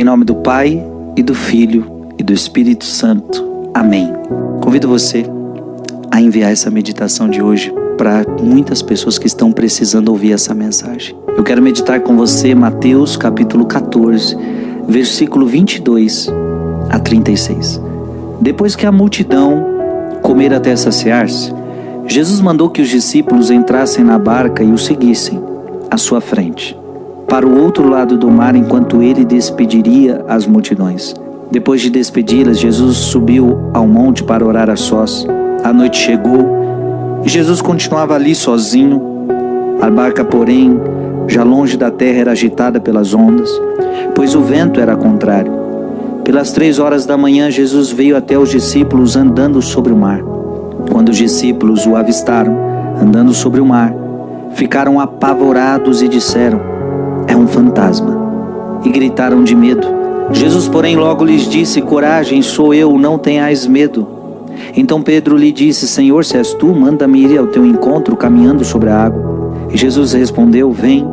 Em nome do Pai, e do Filho, e do Espírito Santo. Amém. Convido você a enviar essa meditação de hoje para muitas pessoas que estão precisando ouvir essa mensagem. Eu quero meditar com você Mateus capítulo 14, versículo 22 a 36. Depois que a multidão comer até saciar-se, Jesus mandou que os discípulos entrassem na barca e o seguissem à sua frente, para o outro lado do mar, enquanto ele despediria as multidões. Depois de despedi-las, Jesus subiu ao monte para orar a sós. A noite chegou e Jesus continuava ali sozinho. A barca, porém, já longe da terra, era agitada pelas ondas, pois o vento era contrário. Pelas 3 horas da manhã, Jesus veio até os discípulos andando sobre o mar. Quando os discípulos o avistaram andando sobre o mar, ficaram apavorados e disseram: "É um fantasma", e gritaram de medo. Jesus, porém, logo lhes disse: "Coragem, sou eu, não tenhais medo." Então Pedro lhe disse: "Senhor, se és tu, manda-me ir ao teu encontro caminhando sobre a água." E Jesus respondeu: "Vem."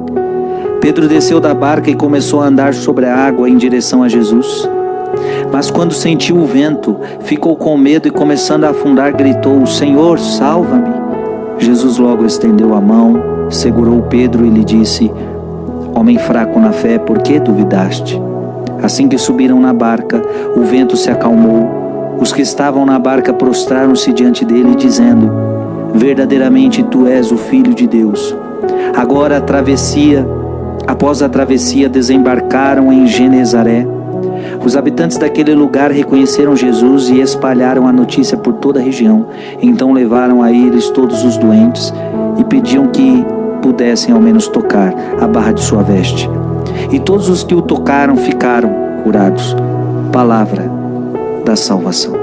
Pedro desceu da barca e começou a andar sobre a água em direção a Jesus. Mas quando sentiu o vento, ficou com medo e, começando a afundar, gritou: "Senhor, salva-me." Jesus logo estendeu a mão, segurou Pedro e lhe disse: "Homem fraco na fé, por que duvidaste?" Assim que subiram na barca, o vento se acalmou. Os que estavam na barca prostraram-se diante dele, dizendo: "Verdadeiramente tu és o Filho de Deus." Após a travessia, desembarcaram em Genezaré. Os habitantes daquele lugar reconheceram Jesus e espalharam a notícia por toda a região. Então levaram a eles todos os doentes e pediam que pudessem ao menos tocar a barra de sua veste. E todos os que o tocaram ficaram curados. Palavra da salvação.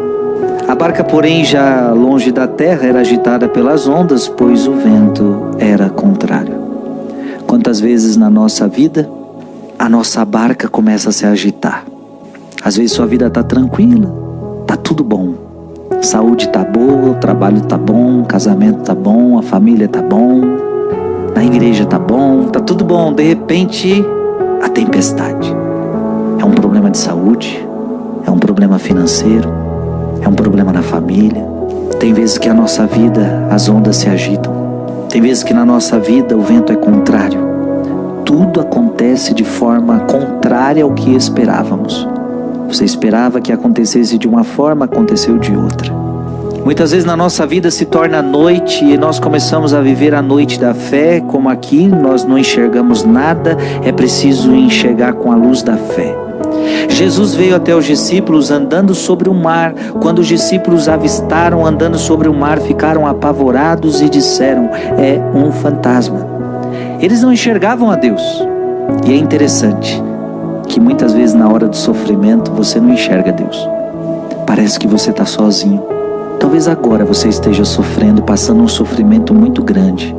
A barca, porém, já longe da terra, era agitada pelas ondas, pois o vento era contrário. Quantas vezes na nossa vida a nossa barca começa a se agitar? Às vezes sua vida está tranquila, está tudo bom. Saúde está boa, o trabalho está bom, o casamento está bom, a família está bom, na igreja está bom, está tudo bom. De repente, a tempestade. É um problema de saúde, é um problema financeiro, é um problema na família. Tem vezes que a nossa vida, as ondas se agitam. Tem vezes que na nossa vida o vento é contrário. Tudo acontece de forma contrária ao que esperávamos. Você esperava que acontecesse de uma forma, aconteceu de outra. Muitas vezes na nossa vida se torna noite e nós começamos a viver a noite da fé, como aqui nós não enxergamos nada, é preciso enxergar com a luz da fé. Jesus veio até os discípulos andando sobre o mar. Quando os discípulos avistaram andando sobre o mar, ficaram apavorados e disseram: "É um fantasma." Eles não enxergavam a Deus. E é interessante que muitas vezes na hora do sofrimento você não enxerga Deus. Parece que você está sozinho. Talvez agora você esteja sofrendo, passando um sofrimento muito grande.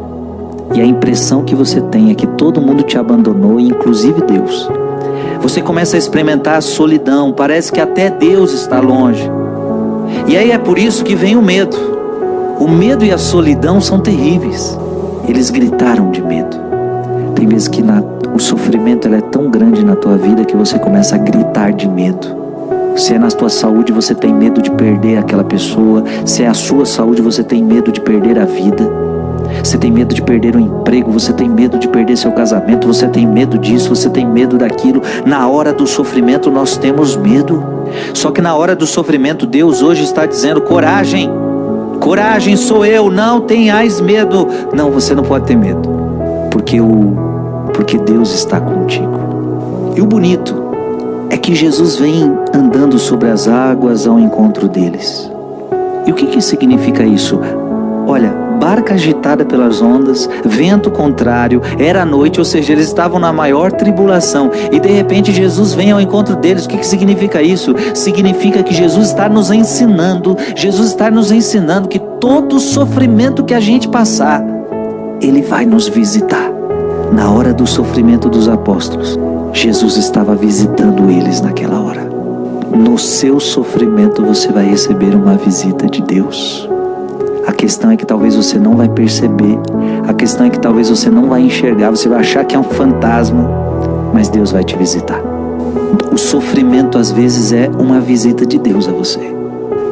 E a impressão que você tem é que todo mundo te abandonou, inclusive Deus. Você começa a experimentar a solidão, parece que até Deus está longe. E aí é por isso que vem o medo. O medo e a solidão são terríveis. Eles gritaram de medo. Tem vezes que o sofrimento é tão grande na tua vida que você começa a gritar de medo. Se é na tua saúde, você tem medo de perder aquela pessoa. Se é a sua saúde, você tem medo de perder a vida. Você tem medo de perder o emprego, você tem medo de perder seu casamento, você tem medo disso, você tem medo daquilo. Na hora do sofrimento nós temos medo. Só que na hora do sofrimento Deus hoje está dizendo: "Coragem, coragem, sou eu, não tenhais medo." Não, você não pode ter medo, porque Deus está contigo. E o bonito é que Jesus vem andando sobre as águas ao encontro deles. E o que significa isso? Olha, barca agitada pelas ondas, vento contrário, era noite, ou seja, eles estavam na maior tribulação. E de repente Jesus vem ao encontro deles. O que significa isso? Significa que Jesus está nos ensinando que todo sofrimento que a gente passar, Ele vai nos visitar. Na hora do sofrimento dos apóstolos, Jesus estava visitando eles naquela hora. No seu sofrimento você vai receber uma visita de Deus. A questão é que talvez você não vai perceber. A questão é que talvez você não vai enxergar. Você vai achar que é um fantasma, mas Deus vai te visitar. O sofrimento às vezes é uma visita de Deus a você.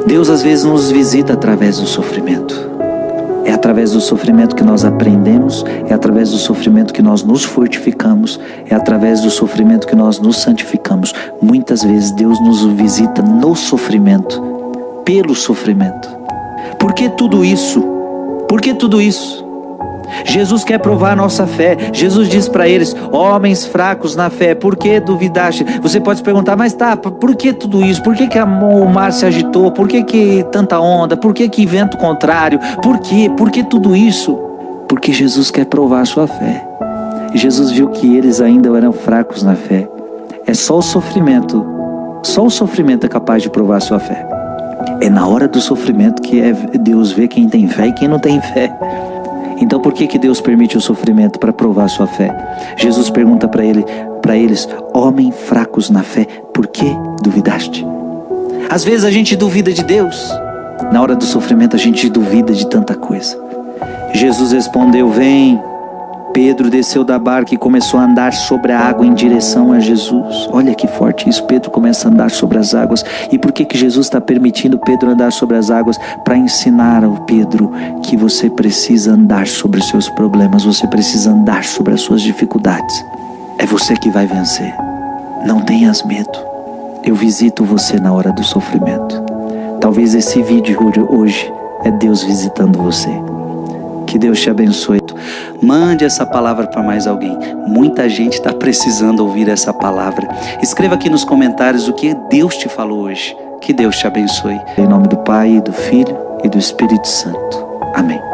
Deus às vezes nos visita através do sofrimento. É através do sofrimento que nós aprendemos, é através do sofrimento que nós nos fortificamos, é através do sofrimento que nós nos santificamos. Muitas vezes Deus nos visita no sofrimento, pelo sofrimento. Por que tudo isso? Por que tudo isso? Jesus quer provar a nossa fé. Jesus diz para eles: homens fracos na fé, por que duvidaste? Você pode se perguntar, mas tá, por que tudo isso? Por que o mar se agitou? Por que tanta onda? Por que vento contrário? Por quê? Por que tudo isso? Porque Jesus quer provar a sua fé. Jesus viu que eles ainda eram fracos na fé. É só o sofrimento é capaz de provar a sua fé. É na hora do sofrimento que Deus vê quem tem fé e quem não tem fé. Então por que Deus permite o sofrimento? Para provar a sua fé. Jesus pergunta para eles: homens fracos na fé, por que duvidaste? Às vezes a gente duvida de Deus. Na hora do sofrimento a gente duvida de tanta coisa. Jesus respondeu: vem. Pedro desceu da barca e começou a andar sobre a água em direção a Jesus. Olha que forte isso. Pedro começa a andar sobre as águas. E por que Jesus está permitindo Pedro andar sobre as águas? Para ensinar ao Pedro que você precisa andar sobre os seus problemas. Você precisa andar sobre as suas dificuldades. É você que vai vencer. Não tenhas medo. Eu visito você na hora do sofrimento. Talvez esse vídeo hoje é Deus visitando você. Que Deus te abençoe. Mande essa palavra para mais alguém. Muita gente está precisando ouvir essa palavra. Escreva aqui nos comentários o que Deus te falou hoje. Que Deus te abençoe. Em nome do Pai, do Filho e do Espírito Santo. Amém.